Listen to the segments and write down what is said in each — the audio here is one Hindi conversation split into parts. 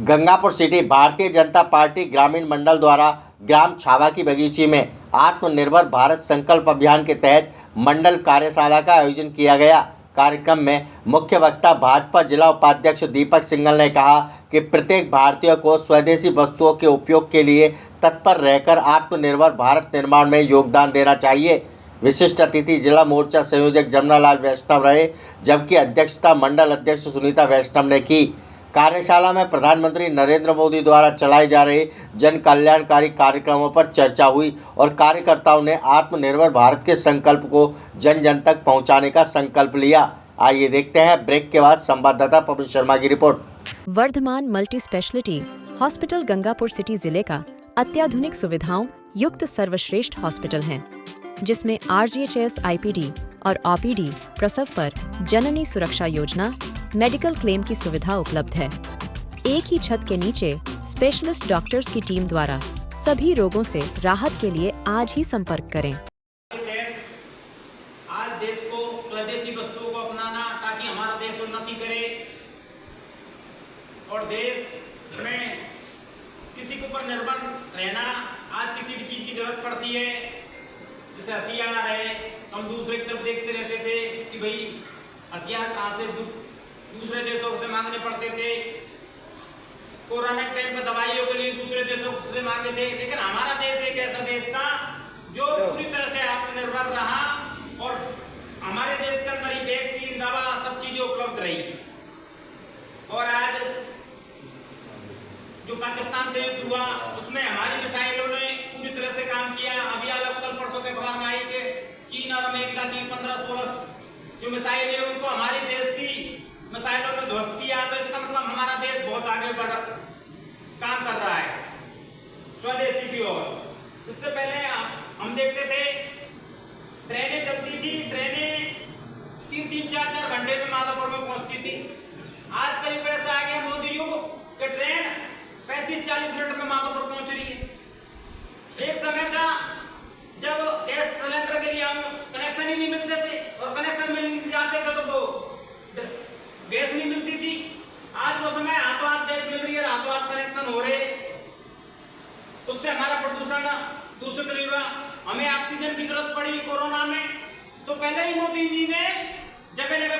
गंगापुर सिटी भारतीय जनता पार्टी ग्रामीण मंडल द्वारा ग्राम छावा की बगीची में आत्मनिर्भर भारत संकल्प अभियान के तहत मंडल कार्यशाला का आयोजन किया गया। कार्यक्रम में मुख्य वक्ता भाजपा जिला उपाध्यक्ष दीपक सिंघल ने कहा कि प्रत्येक भारतीय को स्वदेशी वस्तुओं के उपयोग के लिए तत्पर रहकर आत्मनिर्भर भारत निर्माण में योगदान देना चाहिए। विशिष्ट अतिथि जिला मोर्चा संयोजक जमनालाल वैष्णव रहे, जबकि अध्यक्षता मंडल अध्यक्ष सुनीता वैष्णव ने की। कार्यशाला में प्रधानमंत्री नरेंद्र मोदी द्वारा चलाए जा रहे जन कल्याणकारी कार्यक्रमों पर चर्चा हुई और कार्यकर्ताओं ने आत्मनिर्भर भारत के संकल्प को जन जन तक पहुंचाने का संकल्प लिया। आइए देखते हैं ब्रेक के बाद संवाददाता पवन शर्मा की रिपोर्ट। Vardhman multi speciality hospital Gangapur city जिले का अत्याधुनिक सुविधाओं युक्त सर्वश्रेष्ठ हॉस्पिटल है, जिसमें RGHS IPD और OPD प्रसव पर जननी सुरक्षा योजना मेडिकल क्लेम की सुविधा उपलब्ध है। एक ही छत के नीचे स्पेशलिस्ट डॉक्टर्स की टीम द्वारा सभी रोगों से राहत के लिए आज ही संपर्क करें। आज देश को स्वदेशी वस्तुओं को अपनाना ताकि हमारा देश उन्नति करे और देश में किसी के ऊपर निर्भर रहना। आज किसी भी चीज की जरूरत पड़ती है, जैसे हथियार है, हम दूसरे की तरफ देखते रहते थे कि भाई हथियार कहाँ से दूसरे देशों से मांगने पड़ते थे। कोरोना के टाइम पे दवाइयों के लिए दूसरे देशों से मांगे थे, लेकिन हमारा देश एक ऐसा देश था जो पूरी तरह से आत्मनिर्भर रहा और हमारे देश के अंदर ही वैक्सीन, दवा, सब चीजें उपलब्ध रही। और आज जो पाकिस्तान से युद्ध हुआ उसमें हमारी मिसाइलों ने पूरी तरह से काम किया। अभी कल परसों के अखबार में आई कि चीन और अमेरिका की 15-16 जो मिसाइल है उनको हमारे देश की मिसाइलों ने ध्वस्त किया। तो इसका मतलब हमारा देश बहुत आगे बढ़ काम कर रहा है स्वदेशी की ओर। इससे पहले हम देखते थे ट्रेनें चलती थी, ट्रेनें 3-3, 4-4 घंटे में माधोपुर में पहुंचती थी। आज करीब ऐसा आ गया मोदी युग कि ट्रेन 35-40 मिनट में माधोपुर पहुंच रही है। एक समय का जब गैस सिलेंडर के लिए हम कनेक्शन ही नहीं मिलते थे और कनेक्शन मिल जाते थे तो वो गैस नहीं मिलती थी। आज वो समय हाथों हाथ गैस मिल रही है, हाथों हाथ कनेक्शन हो रहे। उससे हमारा प्रदूषण दूषित नहीं हुआ। हमें ऑक्सीजन की जरूरत पड़ी कोरोना में, तो पहले ही मोदी जी ने जगह जगह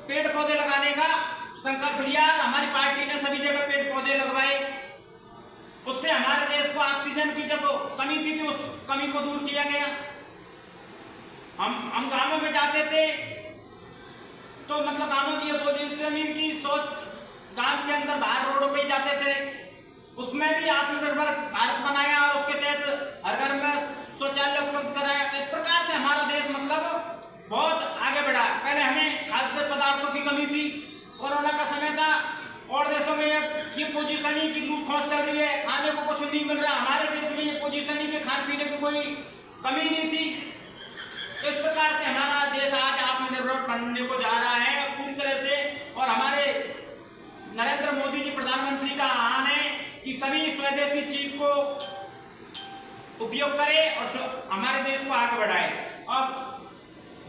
पेड़ पौधे लगाने का संकल्प लिया। हमारी पार्टी ने सभी जगह पेड़ पौधे लगवाए। उससे हमारे देश को ऑक्सीजन की जब कमी थी तो उस कमी को दूर किया गया। हम गांवों में जाते थे तो मतलब गांवों की अपोजिशन की सोच, गांव के अंदर बाहर रोडों पे ही जाते थे, उसमें भी आत्मनिर्भर भारत बनाया और उसके तहत हर घर में शौचालय उपलब्ध कराया। तो इस प्रकार से हमारा देश मतलब बहुत आगे बढ़ा। पहले हमें खाद्य पदार्थों की कमी थी, कोरोना का समय था और देशों में ये पोजीशन ही की लूट खोज चल रही है, खाने को कुछ नहीं मिल रहा। हमारे देश में ये पोजीशन ही के खाने पीने की कोई कमी नहीं थी। इस प्रकार से हमारा देश आज आत्मनिर्भर बनने को जा रहा है पूरी तरह से। और हमारे नरेंद्र मोदी जी प्रधानमंत्री का आह्वान है कि सभी स्वदेशी चीज को उपयोग करें और हमारे देश को आगे बढ़ाए। अब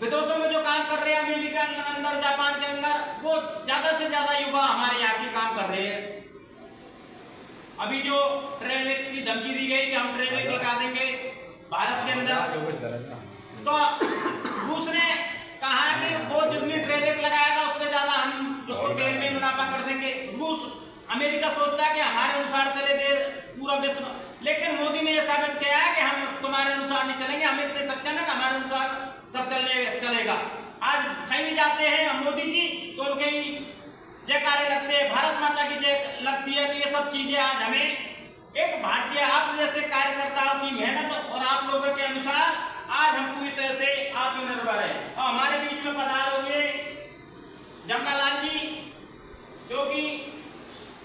विदेशों में जो काम कर रहे हैं, अमेरिका के अंदर, जापान के अंदर, वो ज्यादा से ज्यादा युवा हमारे यहाँ के काम कर रहे हैं। अभी जो ट्रेन की धमकी दी गई कि हम ट्रेन लगा देंगे भारत के अंदर, तो रूस ने कहा कि वो जितनी ट्रेन लगाएगा उससे ज्यादा हम उसको तेल में मुनाफा कर देंगे। रूस, अमेरिका सोचता है कि हमारे अनुसार चले दे पूरा विश्व, लेकिन मोदी ने यह साबित किया है कि हम तुम्हारे अनुसार नहीं चलेंगे, हम इतने सक्षम है कि हमारे अनुसार सब चलेगा। आज कहीं भी जाते हैं हम मोदी जी तो उनके जयकारे लगते हैं, भारत माता की जय लगती है। तो ये सब चीजें आज हमें एक भारतीय, आप जैसे कार्यकर्ताओं की मेहनत और आप लोगों के अनुसार आज हम पूरी तरह से आत्मनिर्भर है। और हमारे बीच में पधारे हुए जमनालाल जी जो कि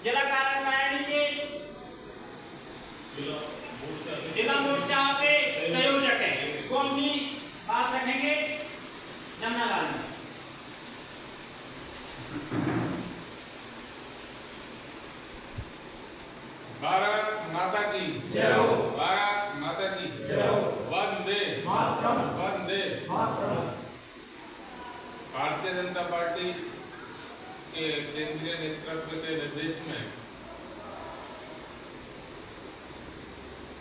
जिला कार्यकारिणी के जिला मोर्चा के संयोजक है, वो अपनी बात रखेंगे। जमनालाल जी। भारत माता की जय हो। भारत माता की जय हो। वंदे मातरम। वंदे मातरम। भारतीय जनता पार्टी के केंद्रीय नेतृत्व के निर्देश में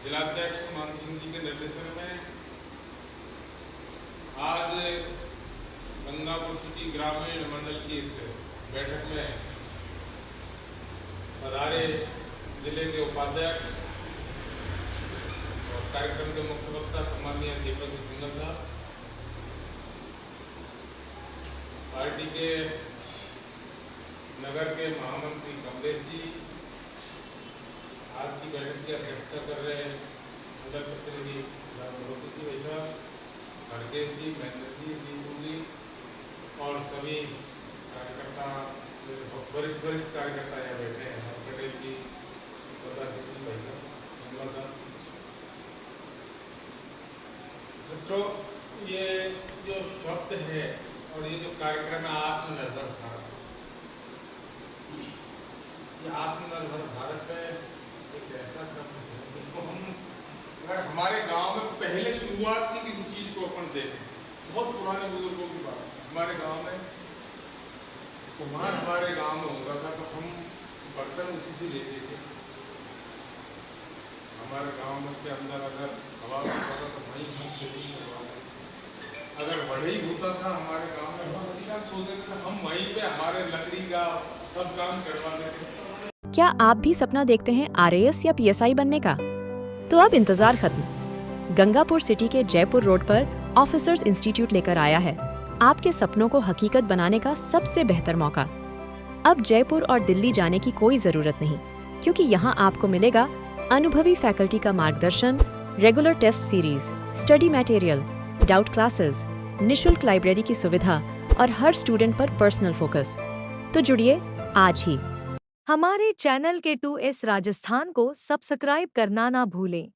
जिलाध्यक्ष मान सिंह जी के निर्देशन में आज गंगापुर सिटी ग्रामीण मंडल की इस बैठक में पधारे जिले के उपाध्यक्ष और कार्यक्रम के मुख्य वक्ता सम्माननीय दीपक जी सिंघल साहब, पार्टी के नगर के महामंत्री कमलेश जी, आज की बैठक की अध्यक्षता कर रहे मंडल प्रतिनिधि जी वैसा, हरकेश जी, महेंद्र जी, दीपू जी और सभी कार्यकर्ता, वरिष्ठ कार्यकर्ता यहाँ बैठे हैं, पटेल जी, वैसा, मित्रों, ये जो शब्द है और ये जो कार्यक्रम है आत्मनिर्भर भारत, ये आत्मनिर्भर भारत है एक ऐसा शब्द है जिसको हम अगर हमारे गांव में पहले शुरुआत की किसी चीज को अपन देखें, बहुत पुराने बुजुर्गों की बात, हमारे गांव में कुम्हार हमारे गांव में होता था तो हम बर्तन उसी से लेते थे। हमारे गांव में के अंदर अगर हवा होता था तो वहीं हम सेविंग करवाते, अगर बढ़ई होता था हमारे गांव में हम अधिकांश होते थे, हम वहीं पे हमारे लकड़ी का सब काम करवाते थे। क्या आप भी सपना देखते हैं आरएएस या पीएसआई बनने का? तो अब इंतजार खत्म। गंगापुर सिटी के जयपुर रोड पर ऑफिसर्स इंस्टीट्यूट लेकर आया है आपके सपनों को हकीकत बनाने का सबसे बेहतर मौका। अब जयपुर और दिल्ली जाने की कोई जरूरत नहीं, क्योंकि यहाँ आपको मिलेगा अनुभवी फैकल्टी का मार्गदर्शन, regular test series, study material, doubt classes, निशुल्क लाइब्रेरी की सुविधा और हर स्टूडेंट पर पर्सनल फोकस। तो जुड़िए आज ही। हमारे चैनल के 2S राजस्थान को सब्सक्राइब करना ना भूलें।